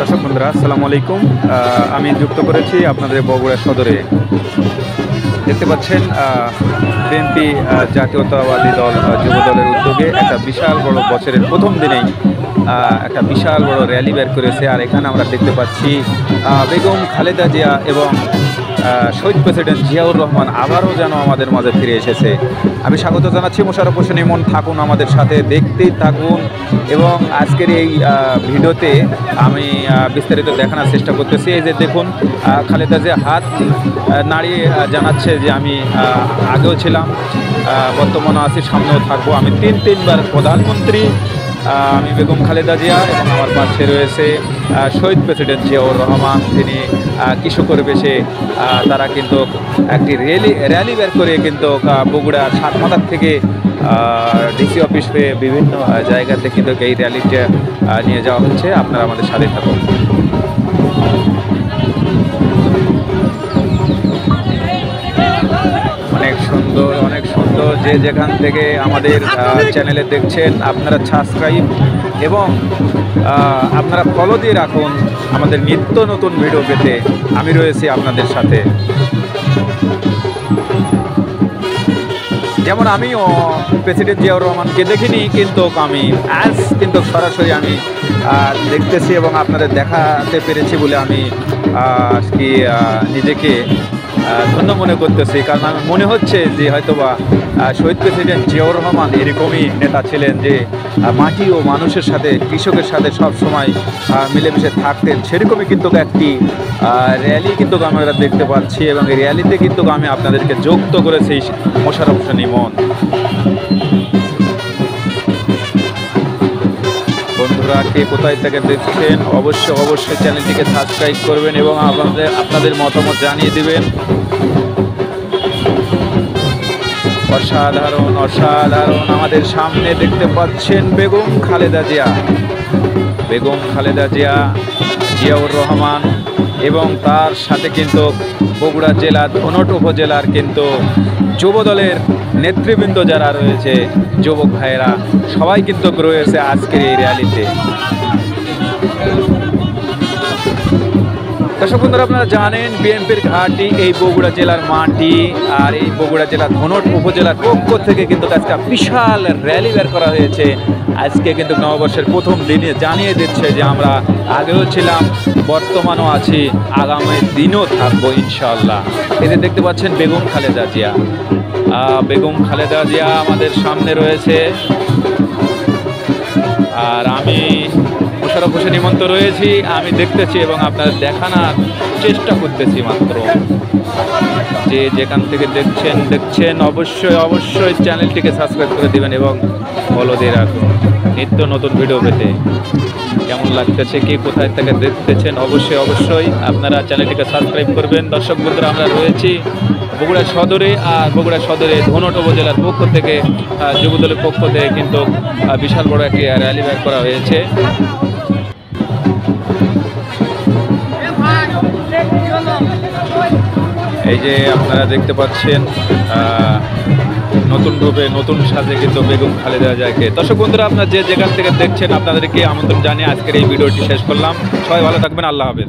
দর্শক বন্ধুরা আসসালামু আলাইকুম। আমি যুক্ত করেছি আপনাদের বগুড়া সদরে। দেখতে পাচ্ছেন বিএনপি জাতীয়তাবাদী দল যুব দলের উদ্যোগে একটা বিশাল বড় বছরের প্রথম দিনেই একটা বিশাল বড় র্যালি বের করেছে। আর এখানে আমরা দেখতে পাচ্ছি বেগম খালেদা জিয়া এবং শহীদ প্রেসিডেন্ট জিয়াউর রহমান আবারও যেন আমাদের মাঝে ফিরে এসেছে। আমি স্বাগত জানাচ্ছি মোশাররফ হোসেন ইমন। থাকুন আমাদের সাথে, দেখতেই থাকুন। এবং আজকের এই ভিডিওতে আমি বিস্তারিত দেখানোর চেষ্টা করতেছি। এই যে দেখুন, খালেদা জিয়া হাত নাড়িয়ে জানাচ্ছে যে আমি আগেও ছিলাম, বর্তমানে আছি, সামনেও থাকবো। আমি তিনবার প্রধানমন্ত্রী। আমি বেগম খালেদা জিয়া এবং আমার পাশে রয়েছে শহীদ প্রেসিডেন্ট জিয়াউর রহমান। তিনি কৃষকের বেশে তারা কিন্তু একটি র্যালি বের করে কিন্তু বগুড়া সাতমাথার থেকে ডিসি অফিস হয়ে বিভিন্ন জায়গাতে কিন্তু এই র্যালিটা নিয়ে যাওয়া হচ্ছে। আপনারা আমাদের সাথে থাকুন। অনেক সুন্দর যে যেখান থেকে আমাদের চ্যানেলে দেখছেন আপনারা সাবস্ক্রাইব এবং আপনারা ফলো দিয়ে রাখুন আমাদের নিত্য নতুন ভিডিও পেতে। আমি রয়েছি আপনাদের সাথে। যেমন আমিও প্রেসিডেন্ট জিয়াউর রহমানকে দেখিনি, কিন্তু আমি আজ কিন্তু সরাসরি আমি দেখতেছি এবং আপনাদের দেখাতে পেরেছি বলে আমি কি নিজেকে ধন্য মনে করতেছি। কারণ আমি মনে হচ্ছে যে হয়তোবা শহীদ প্রেসিডেন্ট জিয়াউর রহমান এরকমই নেতা ছিলেন যে মাটি ও মানুষের সাথে, কৃষকের সাথে সব সময় মিলেমিশে থাকতেন। সেরকমই কিন্তু একটি র্যালি কিন্তু আমরা দেখতে পাচ্ছি এবং এই র্যালিতে কিন্তু আমি আপনাদেরকে যুক্ত করেছি মোশাররফ হোসেন ইমন। বন্ধুরা, কে কোথায় থেকে দেখছেন অবশ্যই চ্যানেলটিকে সাবস্ক্রাইব করবেন এবং আপনাদের মতামত জানিয়ে দিবেন। অসাধারণ আমাদের সামনে দেখতে পাচ্ছেন বেগম খালেদা জিয়া, জিয়াউর রহমান এবং তার সাথে কিন্তু বগুড়া জেলা ধনট উপজেলার কিন্তু যুব দলের নেতৃবৃন্দ যারা রয়েছে, যুবক ভাইয়েরা সবাই কিন্তু রয়েছে আজকের এই র্যালিতে। দর্শক বন্ধুরা, আপনারা জানেন বিএনপির ঘাঁটি এই বগুড়া জেলার মাটি। আর এই বগুড়া জেলার ধনট উপজেলার পক্ষ থেকে কিন্তু আজকে বিশাল র্যালি বের করা হয়েছে। আজকে কিন্তু নববর্ষের প্রথম দিনে জানিয়ে দিচ্ছে যে আমরা আগেও ছিলাম, বর্তমানও আছি, আগামী দিনও থাকবো ইনশাআল্লাহ। এতে দেখতে পাচ্ছেন বেগম খালেদা জিয়া আমাদের সামনে রয়েছে। আর আমি মোশাররফ হোসেন ইমন রয়েছি, আমি দেখতেছি এবং আপনাদের দেখানোর চেষ্টা করতেছি মাত্র। যে যেখান থেকে দেখছেন অবশ্যই চ্যানেলটিকে সাবস্ক্রাইব করে দিবেন এবং ফলো দিয়ে রাখুন নিত্য নতুন ভিডিও পেতে। কেমন লাগতেছে, কে কোথায় থেকে দেখতেছেন অবশ্যই আপনারা চ্যানেলটিকে সাবস্ক্রাইব করবেন। দর্শক বন্ধুরা, আমরা রয়েছি বগুড়া সদরে। আর বগুড়া সদরে ধনট উপজেলার পক্ষ থেকে, যুবদলের পক্ষ থেকে কিন্তু বিশাল বড় একটি র্যালি বের করা হয়েছে। এই যে আপনারা দেখতে পাচ্ছেন নতুন রূপে, নতুন সাজে কিন্তু বেগম খালেদা জিয়াকে। দর্শক বন্ধুরা, আপনারা যে যেখান থেকে দেখছেন আপনাদেরকে আমন্ত্রণ জানিয়ে আজকের এই ভিডিওটি শেষ করলাম। সবাই ভালো থাকবেন, আল্লাহ হাফেজ।